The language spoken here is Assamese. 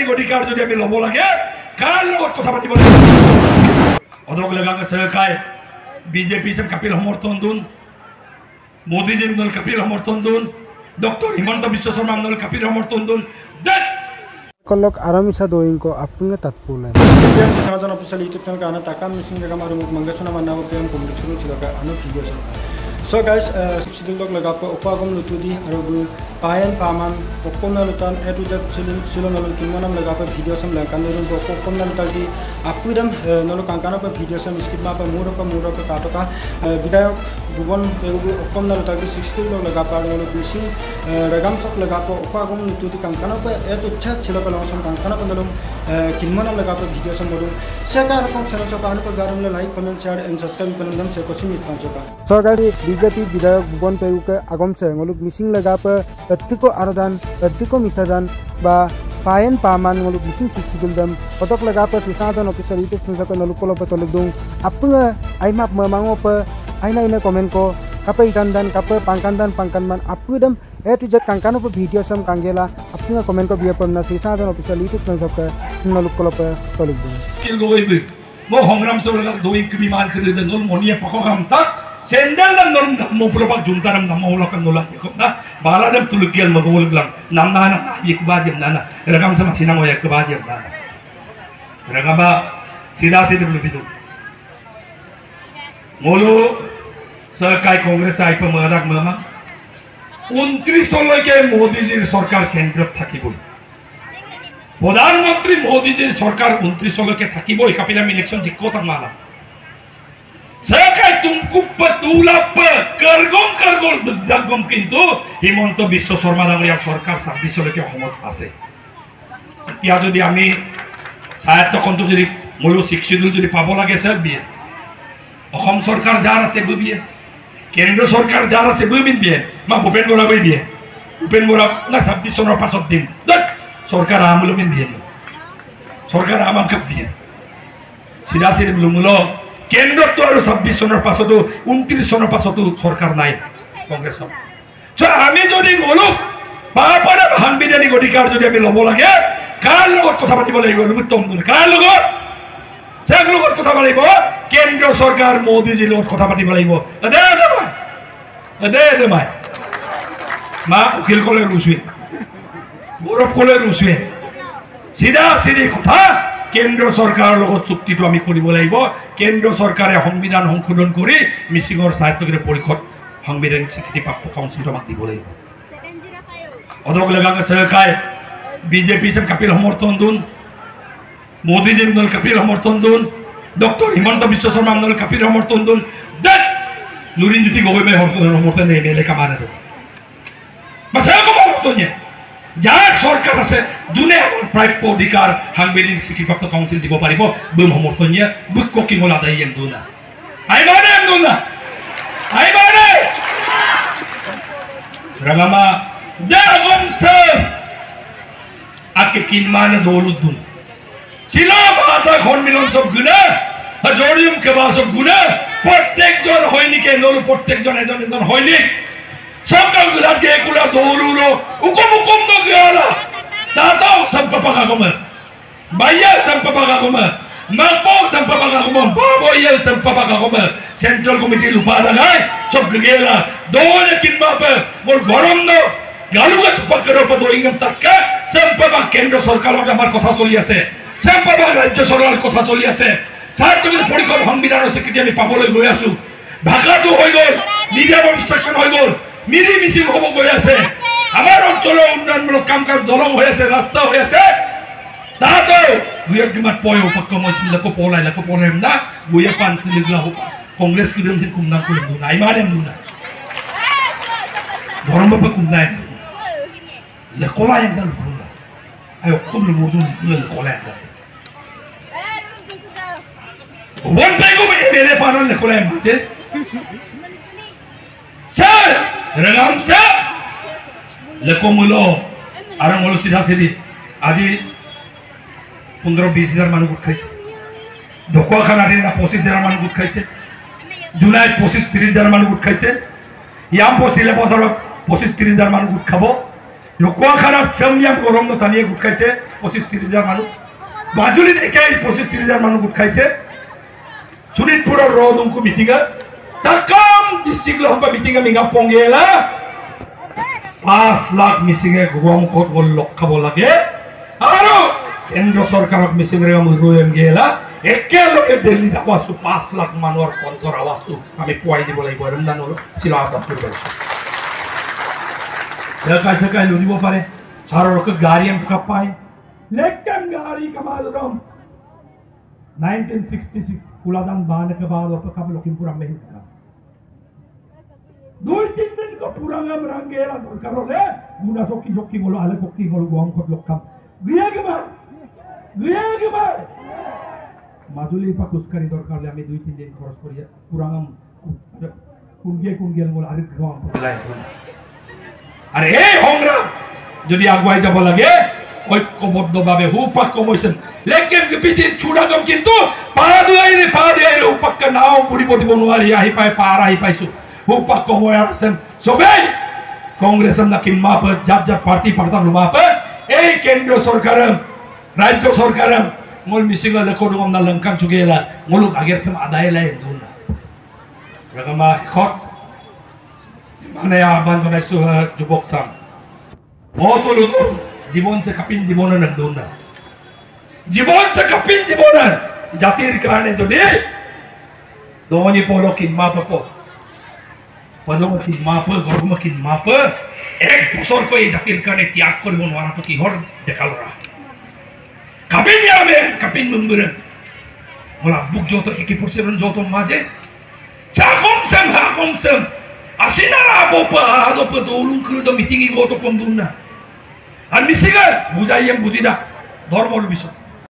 সাংবিধানিক অধিকাৰ যদি আমি ল'ব লাগে কাৰ লগত কথা পাতিব অধক লগাকে সহকায় বিজেপি से कपिल समर्थन दून मोदी जी नल कपिल समर्थन दून डॉक्टर हिमंत विश्व शर्मा नल कपिल समर्थन दून कलक आरामिसा दोइंग को आपंगे तत्पुले PM Samadhan official YouTube channel का ताका मिसिंग जगह मारू मंगेशना मन्ना को PM कम्युनिकेशन छिलका अनु वीडियो so guys शिक्षित लोग लगा को उपागम लुतुदी और पायन पामान ओपन लुतान ए टू जेड सिलो नल किमनम लगा पे वीडियो सम लगा नरु को ओपन लुतान की आपुदम नल कांकाना पे वीडियो सम स्किप मा पे मूरो पे काटो का विधायक भुवन ओपन लुतान की शिक्षित लोग लगा पा नल मिसिंग रगम सब लगा को उपागम लुतुदी कांकाना पे ए तो अच्छा छिलो का लसम कांकाना पे नल किमनम लगा पे वीडियो सम मोडू सेका रकम चैनल चो कान पे गारम like comment share and subscribe करन से कोशिश मिट पांचो का so guys बीजेपी विधायक भुवन पेरुके आगम से ngoluk मिसिंग लगा पे अत्तिको आरदान अत्तिको मिसाजान बा पायन पामान ngoluk मिसिंग शिक्षितुल दम पतक लगा पे सिसादन ऑफिसर यूट्यूब चैनल को नलुक कोलो पे तलुक दुं आपुंगा आइमाप ममांगो पे आइना इना कमेंट को kape ikandan kape pangkanman apudam e tu jet kankano pe video sam kangela apunga comment ko biya pamna sisa dan official youtube channel sabka naluk kolope tolik dun kil go ibu mo hongram sobra doi kbi man khide de nol monia pakokam ta sendal dan nol mo pulopak juntaram nammo lokan nola ko na bala dem tulukil magol blang namna na ikba jem nana ragam sama sinang oya ikba jem nana ragama sida sida bidu molo सरकार कांग्रेस आई पे मराक मामा 29 के मोदी जी सरकार केंद्र থাকিবই प्रधानमंत्री मोदी जी सरकार 29 के থাকিবই कपिलाम इलेक्शन जिक्को माला सरकार तुमको पतुला पर करगम दगम किंतु हिमंत विश्व शर्मा डांगरिया सरकार 26 के हमत আছে এতিয়া যদি আমি সাহিত্যকন্ত যদি ময়ো শিক্ষিত যদি পাব লাগে স্যার দিয়ে অসম सरकार যার আছে বুবিয়ে केंद्र सरकार जार से बुमिन दिए मा भूपेन बोरा भी दिए भूपेन बोरा ना 26 सनर पाছত दिन सरकार आमुलमिन दिए सरकार आमान कब दिए सीधा सीधे बुलमुलो केंद्र तो और 26 सनर पाছতো 29 सनर पाছতো सरकार নাই कांग्रेस सो आमी যদি গলো বাপারে সাংবিধানিক অধিকাৰ যদি আমি লব লাগে কার লগত কথা পাতিব লাগিব উত্তম কার লগত যাক লগত কথা পাতিব केंद्र सरकार मोदी जी लोग কথা পাতিব লাগিব দে ভাই মা উকিল কলে রুসুয়ে গৌরব কলে রুসুয়ে সিধা সিধি কথা কেন্দ্র সরকার লগত চুক্তিটো আমি কৰিব লাগিব কেন্দ্ৰ সৰকাৰে সংবিধান সংশোধন কৰি মিছিঙৰ সাহিত্যৰ পৰিষদ সংবিধানিক স্বীকৃতিপ্ৰাপ্ত কাউন্সিলটো আমাক দিব লাগিব অধক লগাকে সহকায় বিজেপি से कपिल समर्थन दून मोदी जी नल कपिल समर्थन दून डॉक्टर हिमंत विश्व शर्मा नल कपिल समर्थन दून लुरिन ज्योति गगৈ में समर्थन नहीं मेले कमाने दो बस है को समर्थन है যাক सरकार আছে দুনে আমার প্রাপ্য অধিকার সাংবিধানিক স্বীকৃতিপ্রাপ্ত কাউন্সিল দিব পাৰিব বম সমৰ্থন নিয়া বুক কি হল আদায় এম দুনা আই মানে এম দুনা আই মানে রামামা দাগম সে আকে কিনমানে দৌলত দুন ছিলা বাতা সম্মিলন সব গুনা জরিম কেবা সব গুনা প্রত্যেকজন হয়নিকে নল প্রত্যেকজন এজন এজন হয়নি সকাল গুলাকে একুলা দৌলুলো উকুম তো গেলা তাতাও সম্পপাকা কমে বাইয়া সম্পপাকা কমে মাপো সম্পপাকা কমে বাবইয়া সম্পপাকা কমে সেন্ট্রাল কমিটি লুপা লাগায় সব গেলা দৌলে কিনবা পে মোর গরম ন গালুগা চুপাকের উপর দইঙ্গম তাক্কা সম্পপা কেন্দ্র সরকারের আমার কথা চলি আছে সম্পপা রাজ্য সরকারের কথা চলি আছে সাহিত্যের পরিষদ সংবিধানের স্বীকৃতি আমি পাবলৈ গৈ আছো ভাষাটো হৈ গল মিডিয়া অবস্ট্রাকশন হৈ গল মিৰি মিছিল হ'ব গৈ আছে আমাৰ অঞ্চলৰ উন্নয়নমূলক কাম কাজ দলং হৈ আছে ৰাস্তা হৈ আছে তাতো গুয়াক দিমাত পয় উপক্ৰম হৈছিলকো পলাই না গুয়া পান তুলিগলা হ'ব কংগ্ৰেছ কিদম যে কুমনা কৰি নাই মানে না ধৰ্ম বা কুমনা লেকলা একদম ভুলা আই অকম লমুদু লেকলা একদম ভুবন পেগো মেলে পানন লেকলা মাঝে স্যার रगाम से लेको मुलो आरंग मुलो सीधा सीधी आज 15-20 हजार मानु गुट खाइছে ढोका खाना दिन 25 हजार मानु गुट खाइছে जुलाई 25-30 हजार मानु गुट खाइছে याम पसिले बसर 25-30 हजार मानु गुट खाबो ঢকুৱাখানাত চেমনিয়াম গৰম নটানিয়ে গোট খাইছে 25-30 মানুহ মাজুলীত একেই 25-30 মানুহ গোট খাইছে শোণিতপুৰৰ ৰদুংকু মিটিঙা তাকাম ডিষ্ট্ৰিক্ট লহবা মিটিঙা মিঙা পংগেলা 5 লাখ মিচিঙে গমকত গল লগ খাব লাগে আৰু কেন্দ্ৰ চৰকাৰক মিচিঙৰে মুৰুয়েম গেলা একেলগে দিল্লীত আৱাজটো 5 লাখ মানুহৰ কণ্ঠৰ আৱাজটো আমি পুৱাই দিব লাগিব ৰমদানৰ চিলা আৱাজ কৰিব সকাই লুনিব পাৰে সাৰৰক গাড়ী এম কাপাই लेकिन गाड़ी का मालूम 1966 कुलादान बांध के बाद और कब लखीमपुर में ही था 2-3 दिन को पूरा रंगेला करो ले गुना सोकी बोलो आले पोकी बोलो गोम को लोग कम गया के बाद মাজুলী পা কুস্কারি দরকার ले हमें 2-3 दिन खर्च करिए पूरा कुंगियल बोलो आरे गोम पलाई अरे ए होंगरा যদি আগুৱাই যাব লাগে ঐক্যবদ্ধভাবে হুপাক কমইছেন লেকিন বিপি ছুড়াগম কিন্তু পাড়াইৰে হুপাককে নাও বুড়িব দিব নোৱাৰি আহি পাই পাৰ আহি পাইছো হুপাক কমই আছেন সবেই কংগ্রেস না কিনমা পর জাব পার্টি পারতাম রুমা পর এই কেন্দ্রীয় সরকার রাজ্য সরকার মোল মিসিংলা লেখোডম না লঙ্কান চুগেলা মুলুক আগের সম আদায় লাই দুনা রকমা খত মানে আহ্বান জানাইছো যুবক সাম মতলু জীবন সে কাপিন জীবনের নন্দন না জীবন সে কাপিন জীবনের জাতির কারণে যদি দোনি পলো কিনমা পপো পদম কিনমা প গর্ম কিনমা প এক বছর কই জাতির কারণে ত্যাগ করব নোয়ারা তো কি হর দেখালরা কাপিন যাবে কাপিন মুম্বুরে মোলা বুক যত 1% যত মাঝে চাকম সেম আসিনারা বপা আদপ দৌলুন ক্রুদ মিটিং ই গত কম দুন না আর মিছিগা বুঝাইয়েম বুঝি না ধর্মর বিষয়